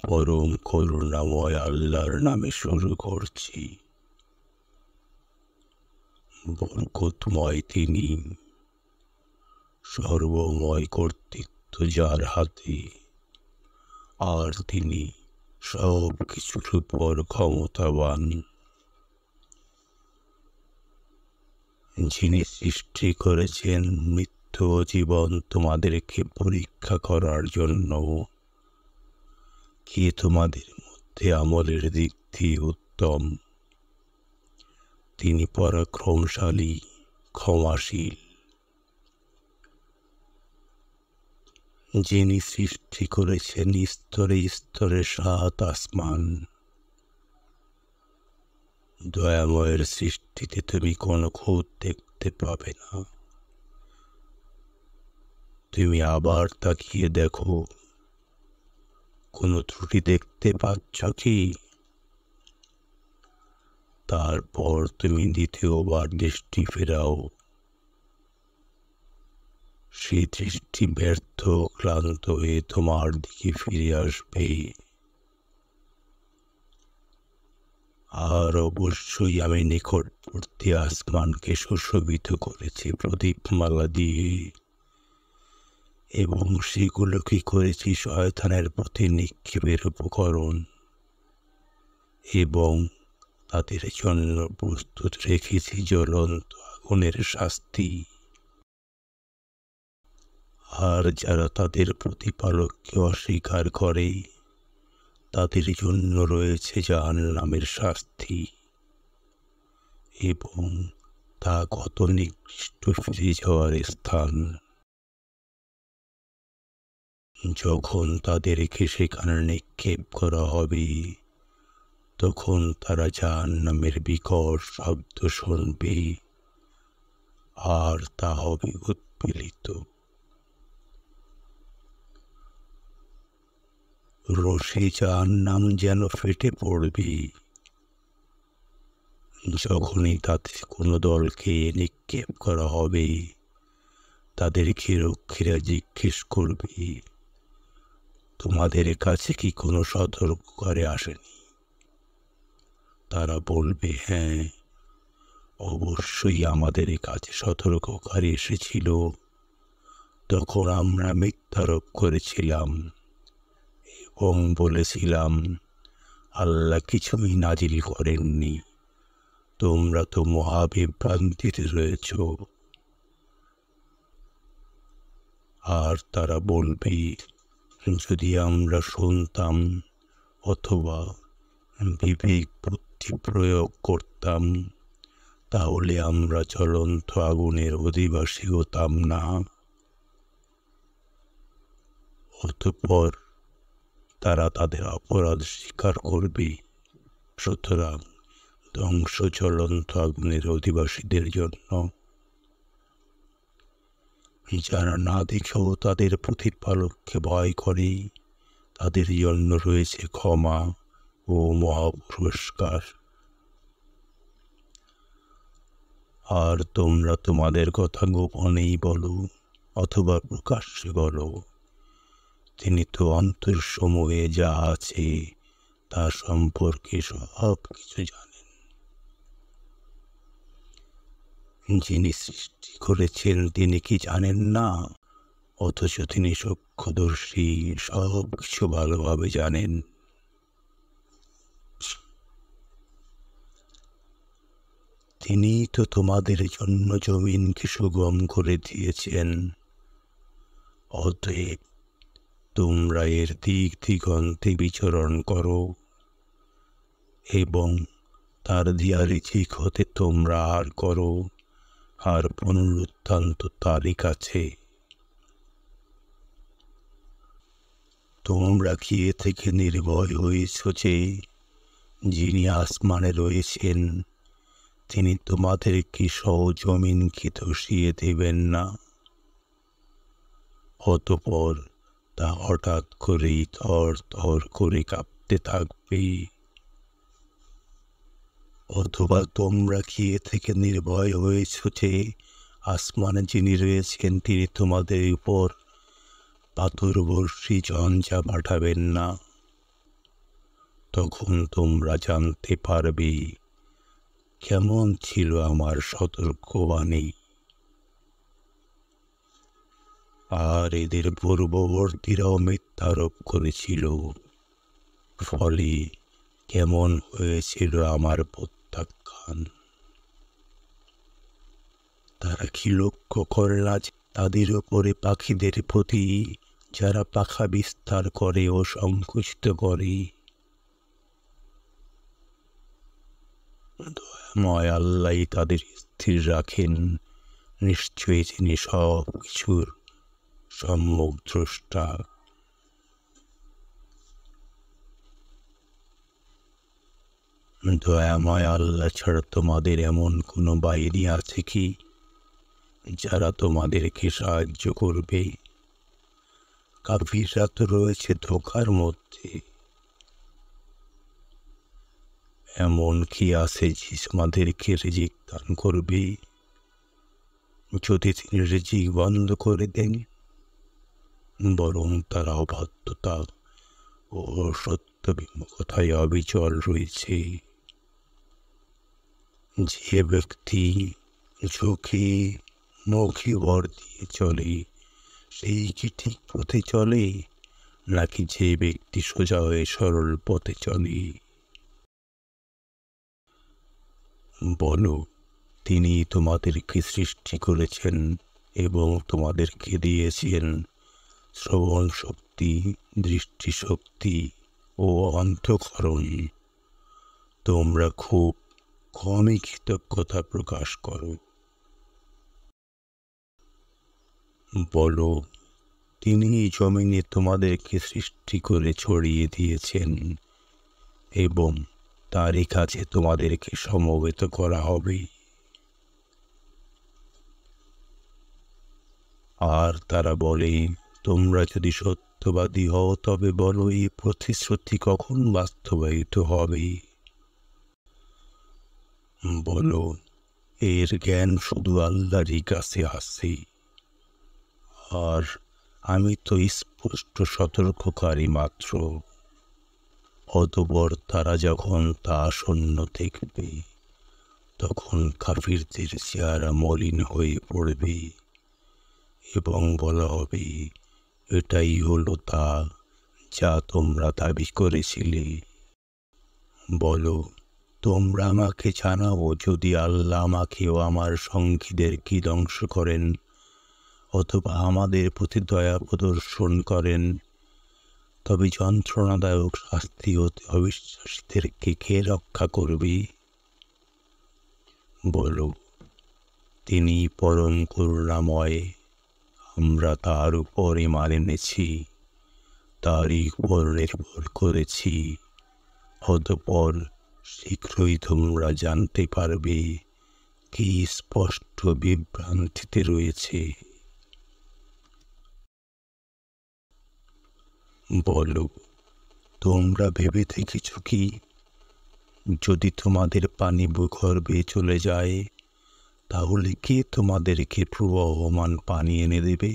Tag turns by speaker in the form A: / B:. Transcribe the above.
A: পরম করুণাময় আল্লাহর নামে শুরু করছি। বরকতময় তিনি, সর্বময় কর্তৃত্ব যার হাতে, আর তিনি সব কিছুর উপর ক্ষমতাবান। যিনি সৃষ্টি করেছেন মৃত্যু ও জীবন তোমাদেরকে পরীক্ষা করার জন্য, কে তোমাদের মধ্যে আমলের দিক দিয়ে উত্তম। তিনি পরাক্রমশালী, ক্ষমাশীল। যিনি সৃষ্টি করেছেন স্তরে স্তরে 7 আসমান, দয়াময়ের সৃষ্টিতে তুমি কোনো খুঁত দেখতে পাবে না। তুমি আবার তাকিয়ে দেখো, কোনো ত্রুটি দেখতে পাচ্ছ কি? তারপর তুমি দ্বিতীয়বার দৃষ্টি ফেরাও। সেই দৃষ্টি ব্যর্থ ক্লান্ত হয়ে তোমার দিকে ফিরে আসবে। আর অবশ্যই আমি নিকটবর্তী আসমানকে সুশোভিত করেছি প্রদীপমালা দিয়ে, এবং সেগুলোকে করেছি শয়তানের প্রতি নিক্ষেপের উপকরণ, এবং তাদের জন্য প্রস্তুত রেখেছি জ্বলন্ত আগুনের শাস্তি। আর যারা তাদের প্রতিপালককে অস্বীকার করে, তাদের জন্য রয়েছে জাহান্নামের শাস্তি, এবং তা কত নিকৃষ্ট ফিরে যাওয়ার স্থান। যখন তাদেরকে সেখানে নিক্ষেপ করা হবে, তখন তারা জাহান্নামের বিকট শব্দ শুনবে, আর তা হবে উৎপীড়িত। রোষে জাহান্নাম যেন ফেটে পড়বে। যখনই তাদের কোনো দলকে নিক্ষেপ করা হবে, তাদেরকে রক্ষীরা জিজ্ঞেস করবে, তোমাদের কাছে কি কোনো সতর্ককারী আসেনি? তারা বলবে, হ্যাঁ, অবশ্যই আমাদের কাছে সতর্ককারী এসেছিল। তখন আমরা মিথ্যারোপ করেছিলাম এবং বলেছিলাম, আল্লাহ কিছুই নাজিল করেননি, তোমরা তো মহাবিভ্রান্তিতে রয়েছ। আর তারা বলবে, যদি আমরা শুনতাম অথবা বিবেক বুদ্ধি প্রয়োগ করতাম, তাহলে আমরা জ্বলন্ত আগুনের অধিবাসী হতাম না। অতঃপর তারা তাদের অপরাধ স্বীকার করবে। সুতরাং ধ্বংস জ্বলন্ত আগুনের অধিবাসীদের জন্য। যারা না দেখেও তাদের প্রতিপালককে ভয় করে, তাদের জন্য রয়েছে ক্ষমা ও মহাপুরস্কার। আর তোমরা তোমাদের কথা গোপনেই বলো অথবা প্রকাশ্যে বলো, তিনি তো অন্তরসমূহে যা আছে তা সম্পর্কে সব কিছু জানেন। যিনি সৃষ্টি করেছেন তিনি কি জানেন না? অথচ তিনি সূক্ষ্মদর্শী, সব কিছু ভালোভাবে জানেন। তিনি তো তোমাদের জন্য জমিনকে সুগম করে দিয়েছেন। অতএব তোমরা এর দিক দিগন্তে বিচরণ করো, এবং তার দিয়া রিজিক হতে তোমরা আর করো, আর পুনরুত্থান তো তারই কাছে। তোমরা কি এ থেকে নির্ভয় হয়েছ যে যিনি আসমানে রয়েছেন তিনি তোমাদেরকে সহজমিনকে ধসিয়ে দেবেন না? অতঃপর তা হঠাৎ করেই থর থর করে কাঁপতে থাকবে। অথবা তোমরা কি এ থেকে নির্ভয় হয়েছ যে আসমানে যিনি রয়েছেন তিনি তোমাদের উপর পাথর বর্ষী ঝঞ্ঝা পাঠাবেন না? তখন তোমরা জানতে পারবে কেমন ছিল আমার সতর্কবাণী। আর এদের পূর্ববর্তীরাও মিথ্যারোপ করেছিল, ফলে কেমন হয়েছিল আমার প্রত্যাখ্যান। তারা কি লক্ষ্য করে না যে তাদের উপরে পাখিদের প্রতি যারা পাখা বিস্তার করে ও সংকুচিত করে, দয়াময় আল্লাহ তাদের স্থির রাখেন। নিশ্চয়ই তিনি সব কিছুর সম্যক দ্রষ্টা। দয়াময় আল্লাহ ছাড়া তোমাদের এমন কোনো বাহিনী আছে কি যারা তোমাদেরকে সাহায্য করবে? কাফিররা তো রয়েছে ধোঁকার মধ্যে। এমন কি আছে যে আমাদেরকে রিজিক দান করবে? যদি তিনি রিজিক বন্ধ করে দেন, বরং তারা অবাধ্যতা ও সত্য বিমুখতায় অবিচল রয়েছে। যে ব্যক্তি ঝুঁকি মুখে ভর দিয়ে চলে, সেই কি ঠিক পথে চলে, নাকি যে ব্যক্তি সোজা হয়ে সরল পথে চলে? বলো, তিনি তোমাদেরকে সৃষ্টি করেছেন এবং তোমাদেরকে দিয়েছেন শ্রবণ শক্তি, দৃষ্টিশক্তি ও অন্তঃকরণ। তোমরা খুব কমই কৃতজ্ঞতা প্রকাশ করো। বলো, তিনি জমিনে তোমাদেরকে সৃষ্টি করে ছড়িয়ে দিয়েছেন এবং তারই কাছে তোমাদেরকে সমবেত করা হবে। আর তারা বলে, তোমরা যদি সত্যবাদী হও তবে বলো এই প্রতিশ্রুতি কখন বাস্তবায়িত হবে? বলো, এর জ্ঞান শুধু আল্লাহরই কাছে আছে, আর আমি তো স্পষ্ট সতর্ককারী মাত্র। অতঃপর তারা যখন তা আসন্ন দেখবে, তখন কাফিরদের চেহারা মলিন হয়ে পড়বে এবং বলা হবে, এটাই হলো তা যা তোমরা দাবি করেছিলে। বলো, তোমরা আমাকে জানাও, যদি আল্লাহ আমাকে ও আমার সঙ্গীদেরকে ধ্বংস করেন অথবা আমাদের প্রতি দয়া প্রদর্শন করেন, তবে যন্ত্রণাদায়ক শাস্তি হতে অবিশ্বাসীদেরকে কে রক্ষা করবে? বলো, তিনি পরম করুণাময়, আমরা তার উপর ঈমান এনেছি, তারই উপর নির্ভর করেছি। অতঃপর শীঘ্রই তোমরা জানতে পারবে কি স্পষ্ট বিভ্রান্তিতে রয়েছে। বলো, তোমরা ভেবে দেখেছ কি, যদি তোমাদের পানি ভূগর্ভে চলে যায়, তাহলে কে তোমাদেরকে প্রবহমান পানি এনে দেবে?